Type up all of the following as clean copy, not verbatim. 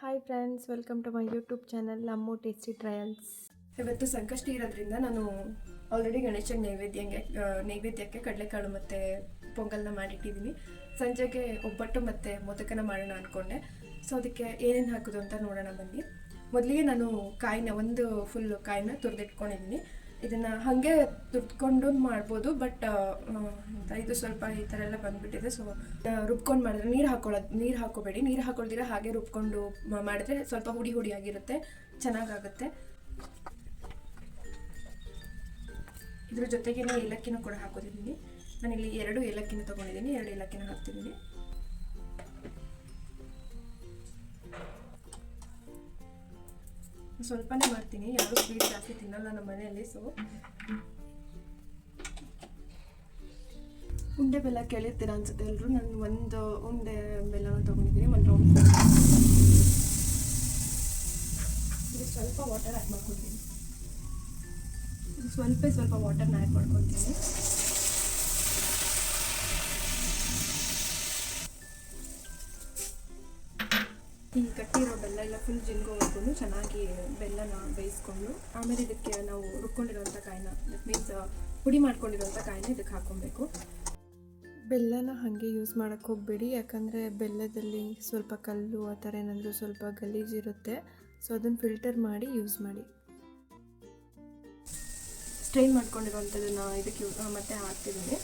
Hi friends, welcome to my YouTube channel Ammu tasty trials. ಇವತ್ತು ಸಂಕಷ್ಟಿ ಇರೋದ್ರಿಂದ ನಾನು ಆಲ್ರೆಡಿ ಗಣೇಶನ ನೈವೇದ್ಯಕ್ಕೆ ಕಡಲೆಕಾಳು ಮತ್ತು ಪೊಂಗಲ್ನ ಮಾಡಿಟ್ಟಿದ್ದೀನಿ. ಸಂಜೆಗೆ ಒಬ್ಬಟ್ಟು ಮತ್ತು ಮೊದಕನ ಮಾಡೋಣ ಅಂದ್ಕೊಂಡೆ. ಸೊ ಅದಕ್ಕೆ ಏನೇನು ಹಾಕೋದು ಅಂತ ನೋಡೋಣ ಬನ್ನಿ. ಮೊದಲಿಗೆ ನಾನು ಒಂದು ಫುಲ್ ಕಾಯಿನ ತುರಿದಿಟ್ಕೊಂಡಿದ್ದೀನಿ. ಇದನ್ನು ಹಾಗೆ ತುರ್ದ್ಕೊಂಡು ಮಾಡ್ಬೋದು, ಬಟ್ ಇದು ಸ್ವಲ್ಪ ಈ ಥರ ಎಲ್ಲ ಬಂದುಬಿಟ್ಟಿದೆ. ಸೊ ರುಬ್ಕೊಂಡು ಮಾಡಿದ್ರೆ ನೀರು ಹಾಕೋಬೇಡಿ. ನೀರು ಹಾಕೊಳ್ದಿರ ಹಾಗೆ ರುಬ್ಕೊಂಡು ಮಾಡಿದ್ರೆ ಸ್ವಲ್ಪ ಹುಡಿ ಆಗಿರುತ್ತೆ, ಚೆನ್ನಾಗಾಗುತ್ತೆ. ಇದ್ರ ಜೊತೆಗೆ ಏಲಕ್ಕಿನೂ ಕೂಡ ಹಾಕೋದಿದ್ದೀನಿ. ನಾನಿಲ್ಲಿ 2 ಏಲಕ್ಕಿನ ತೊಗೊಂಡಿದ್ದೀನಿ, 2 ಏಲಕ್ಕಿನ ಹಾಕ್ತಿದ್ದೀನಿ. ಸ್ವಲ್ಪನೇ ಮಾಡ್ತೀನಿ, ಯಾರು ಸ್ವೀಟ್ ಜಾಸ್ತಿ ತಿನ್ನಲ್ಲ ನಮ್ಮ ಮನೆಯಲ್ಲಿ. ಸೊ ಉಂಡೆ ಬೆಲ್ಲ ಕೇಳಿರ್ತೀರ ಅನ್ಸುತ್ತೆ ಎಲ್ಲರೂ. ನಾನು ಒಂದು ಉಂಡೆ ಬೆಲ್ಲನ ತೊಗೊಂಡಿದ್ದೀನಿ, ಒಂದು ರೌಂಡ್. ಇದು ಸ್ವಲ್ಪ ವಾಟರ್ ಆ್ಯಡ್ ಮಾಡ್ಕೊತೀನಿ. ಸ್ವಲ್ಪ ವಾಟರ್ನ ಆ್ಯಡ್ ಮಾಡ್ಕೊತೀನಿ. ಈ ಕಟ್ಟಿರೋ ಬೆಲ್ಲ ಎಲ್ಲ ಫುಲ್ ಜಿನ್ಗೋವರೆಗೂ ಚೆನ್ನಾಗಿ ಬೆಲ್ಲನ ಬೇಯಿಸ್ಕೊಂಡು ಆಮೇಲೆ ಇದಕ್ಕೆ ನಾವು ರುಬ್ಕೊಂಡಿರೋಂಥ ಕಾಯಿನ, ದಟ್ ಮೀನ್ಸ್ ಪುಡಿ ಮಾಡ್ಕೊಂಡಿರೋಂಥ ಕಾಯಿನ ಇದಕ್ಕೆ ಹಾಕ್ಕೊಬೇಕು. ಬೆಲ್ಲನ ಹಾಗೆ ಯೂಸ್ ಮಾಡೋಕ್ಕೆ ಹೋಗಬೇಡಿ, ಯಾಕಂದರೆ ಬೆಲ್ಲದಲ್ಲಿ ಸ್ವಲ್ಪ ಕಲ್ಲು ಆ ಥರ ಏನಾದರೂ ಸ್ವಲ್ಪ ಗಲೀಜಿರುತ್ತೆ. ಸೊ ಅದನ್ನು ಫಿಲ್ಟರ್ ಮಾಡಿ ಯೂಸ್ ಮಾಡಿ. ಸ್ಟ್ರೈನ್ ಮಾಡ್ಕೊಂಡಿರೋಂಥದ್ದನ್ನ ಇದಕ್ಕೆ ಮತ್ತೆ ಹಾಕ್ತಿದ್ದೀನಿ.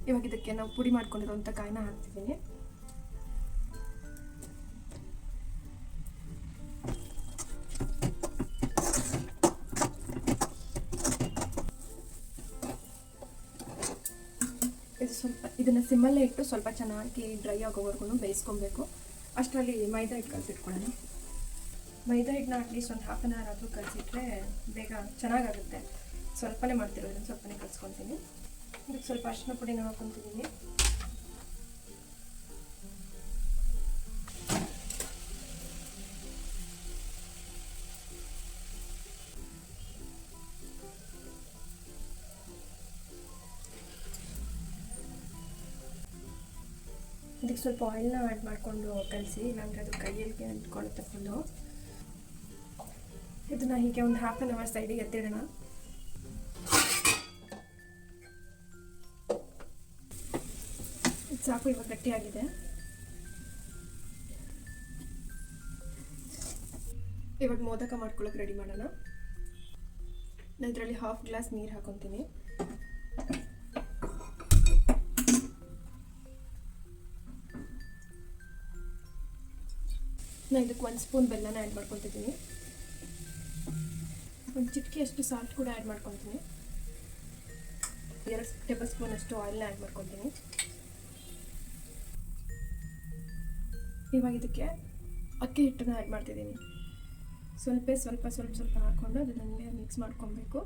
ಇವಾಗ ಇದಕ್ಕೆ ನಾವು ಪುಡಿ ಮಾಡ್ಕೊಂಡಿರೋಂಥ ಕಾಯಿನ ಹಾಕ್ತಿದ್ದೀನಿ. ಇದು ಸ್ವಲ್ಪ ಇದನ್ನು ಸಿಮ್ಮಲ್ಲೇ ಇಟ್ಟು ಸ್ವಲ್ಪ ಚೆನ್ನಾಗಿ ಡ್ರೈ ಆಗೋವರೆಗೂ ಬೇಯಿಸ್ಕೊಬೇಕು. ಅಷ್ಟರಲ್ಲಿ ಮೈದಾ ಹಿಟ್ಟು ಕಲಸಿಟ್ಕೊಳ್ಳೋಣ. ಮೈದಾ ಹಿಟ್ಟನ್ನ ಅಟ್ಲೀಸ್ಟ್ ಒಂದು ಹಾಫ್ ಆನ್ ಅವರ್ ಆದರೂ ಕಲಸಿಟ್ರೆ ಬೇಗ ಚೆನ್ನಾಗಾಗುತ್ತೆ. ಸ್ವಲ್ಪನೇ ಮಾಡ್ತಿರೋದ್ರಿಂದ ಸ್ವಲ್ಪನೇ ಕಲಿಸ್ಕೊತೀನಿ. ಇದಕ್ಕೆ ಸ್ವಲ್ಪ ಅರಿಶಿನ ಪುಡಿನ ಹಾಕ್ಕೊತಿದ್ದೀನಿ. ಇದಕ್ಕೆ ಸ್ವಲ್ಪ ಆಯಿಲ್ನ ಆ್ಯಡ್ ಮಾಡಿಕೊಂಡು ಕಲಸಿ, ಇಲ್ಲಾಂದರೆ ಅದು ಕೈಯಲ್ಲಿ ಅಂಟ್ಕೊಳ್ಳುತ್ತೆ ಫುಲ್ಲು. ಇದನ್ನು ಹೀಗೆ ಒಂದು ಹಾಫ್ ಆನ್ ಅವರ್ ಸೈಡಿಗೆ ಎತ್ತಿಡೋಣ. ಇದು ಸಾಕು, ಇವಾಗ ಗಟ್ಟಿಯಾಗಿದೆ. ಇವಾಗ ಮೋದಕ ಮಾಡ್ಕೊಳ್ಳೋಕೆ ರೆಡಿ ಮಾಡೋಣ. ನಾನು ಇದರಲ್ಲಿ 1/2 ಗ್ಲಾಸ್ ನೀರು ಹಾಕೊತೀನಿ. ನಾನು ಇದಕ್ಕೆ 1 ಸ್ಪೂನ್ ಬೆಲ್ಲನ ಆ್ಯಡ್ ಮಾಡ್ಕೊತಿದ್ದೀನಿ. ಒಂದು ಚಿಟಿಕೆಯಷ್ಟು ಸಾಲ್ಟ್ ಕೂಡ ಆ್ಯಡ್ ಮಾಡ್ಕೊತೀನಿ. 2 ಟೇಬಲ್ ಸ್ಪೂನ್ ಅಷ್ಟು ಆಯಿಲ್ನ ಆ್ಯಡ್ ಮಾಡ್ಕೊತೀನಿ. ಇವಾಗ ಇದಕ್ಕೆ ಅಕ್ಕಿ ಹಿಟ್ಟನ್ನು ಆ್ಯಡ್ ಮಾಡ್ತಿದ್ದೀನಿ. ಸ್ವಲ್ಪ ಹಾಕ್ಕೊಂಡು ಅದನ್ನು ನನಗೆ ಮಿಕ್ಸ್ ಮಾಡ್ಕೊಬೇಕು.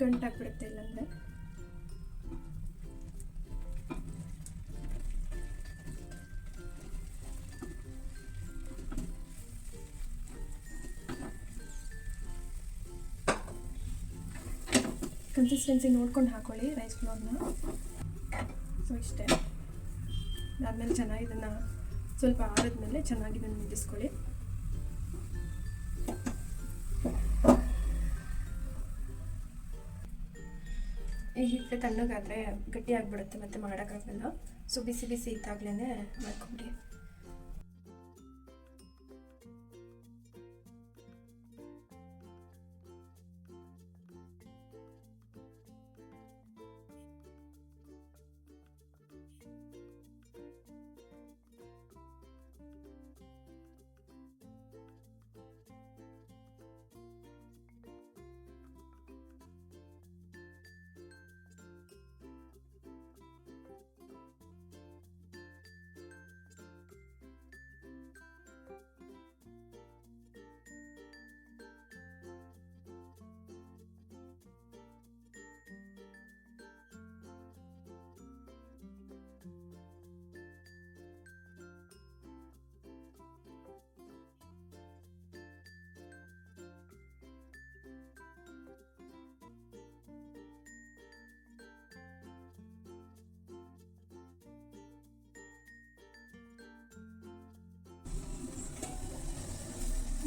ಗಂಟಾಗ್ಬಿಡುತ್ತೆ ಇಲ್ಲಾಂದರೆ. ಕನ್ಸಿಸ್ಟೆನ್ಸಿ ನೋಡ್ಕೊಂಡು ಹಾಕೊಳ್ಳಿ ರೈಸ್ ಫ್ಲೋರ್ನ. ಸೊ ಇಷ್ಟೇ. ಅದಾದಮೇಲೆ ಚೆನ್ನಾಗಿ ಇದನ್ನು ಸ್ವಲ್ಪ ಆರಿದ್ಮೇಲೆ ಚೆನ್ನಾಗಿ ಇದನ್ನು ಮಿದಿಸ್ಕೊಳ್ಳಿ. ಈ ಹಿಟ್ಟು ತಣ್ಣಗಾದರೆ ಗಟ್ಟಿ ಆಗಿಬಿಡುತ್ತೆ, ಮತ್ತು ಮಾಡೋಕ್ಕಾಗಲ್ಲ. ಸೊ ಬಿಸಿ ಇದ್ದಾಗಲೇ ಮಾಡ್ಕೊಂಬಿಡಿ.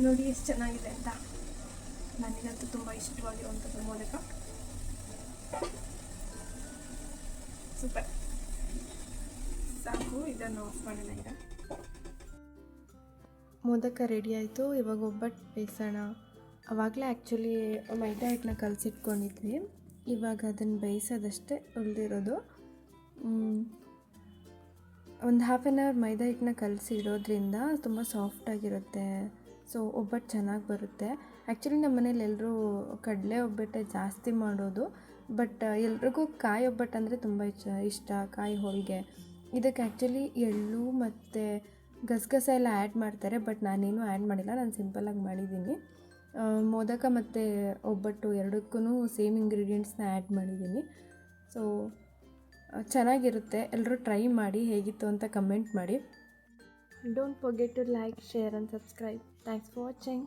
ನೋಡಿ ಎಷ್ಟು ಚೆನ್ನಾಗಿದೆ ಅಂತ. ನನಗಂತೂ ತುಂಬ ಇಷ್ಟವಾಗಿರುವಂಥದ್ದು ಮೋದಕ. ಸೂಪರ್. ಸಾಕು, ಇದನ್ನು ಆಫ್ ಮಾಡೋಣ ಈಗ. ಮೋದಕ ರೆಡಿ ಆಯಿತು. ಇವಾಗ ಒಬ್ಬಟ್ಟು ಬೇಯಿಸೋಣ. ಆವಾಗಲೇ ಆ್ಯಕ್ಚುಲಿ ಮೈದಾ ಹಿಟ್ಟನ್ನ ಕಲಸಿಟ್ಕೊಂಡಿದ್ವಿ. ಇವಾಗ ಅದನ್ನು ಬೇಯಿಸೋದಷ್ಟೇ ಉಳಿದಿರೋದು. ಒಂದು ಹಾಫ್ ಆನ್ ಅವರ್ ಮೈದಾ ಹಿಟ್ಟನ್ನ ಕಲಸಿ ಇಡೋದ್ರಿಂದ ತುಂಬ ಸಾಫ್ಟಾಗಿರುತ್ತೆ. ಸೊ ಒಬ್ಬಟ್ಟು ಚೆನ್ನಾಗಿ ಬರುತ್ತೆ. ಆ್ಯಕ್ಚುಲಿ ನಮ್ಮ ಮನೇಲಿ ಎಲ್ಲರೂ ಕಡಲೆ ಒಬ್ಬಟ್ಟೆ ಜಾಸ್ತಿ ಮಾಡೋದು. ಬಟ್ ಎಲ್ರಿಗೂ ಕಾಯಿ ಒಬ್ಬಟ್ಟು ಅಂದರೆ ತುಂಬ ಇಷ್ಟ, ಕಾಯಿ ಹೋಳಿಗೆ. ಇದಕ್ಕೆ ಆ್ಯಕ್ಚುಲಿ ಎಳ್ಳು ಮತ್ತು ಗಸಗಸೆ ಎಲ್ಲ ಆ್ಯಡ್ ಮಾಡ್ತಾರೆ. ಬಟ್ ನಾನೇನು ಆ್ಯಡ್ ಮಾಡಿಲ್ಲ, ನಾನು ಸಿಂಪಲ್ಲಾಗಿ ಮಾಡಿದ್ದೀನಿ. ಮೋದಕ ಮತ್ತು ಒಬ್ಬಟ್ಟು ಎರಡಕ್ಕೂ ಸೇಮ್ ಇಂಗ್ರೀಡಿಯೆಂಟ್ಸ್ನ ಆ್ಯಡ್ ಮಾಡಿದ್ದೀನಿ. ಸೊ ಚೆನ್ನಾಗಿರುತ್ತೆ. ಎಲ್ಲರೂ ಟ್ರೈ ಮಾಡಿ, ಹೇಗಿತ್ತು ಅಂತ ಕಮೆಂಟ್ ಮಾಡಿ. Don't forget to like, share and subscribe. Thanks for watching.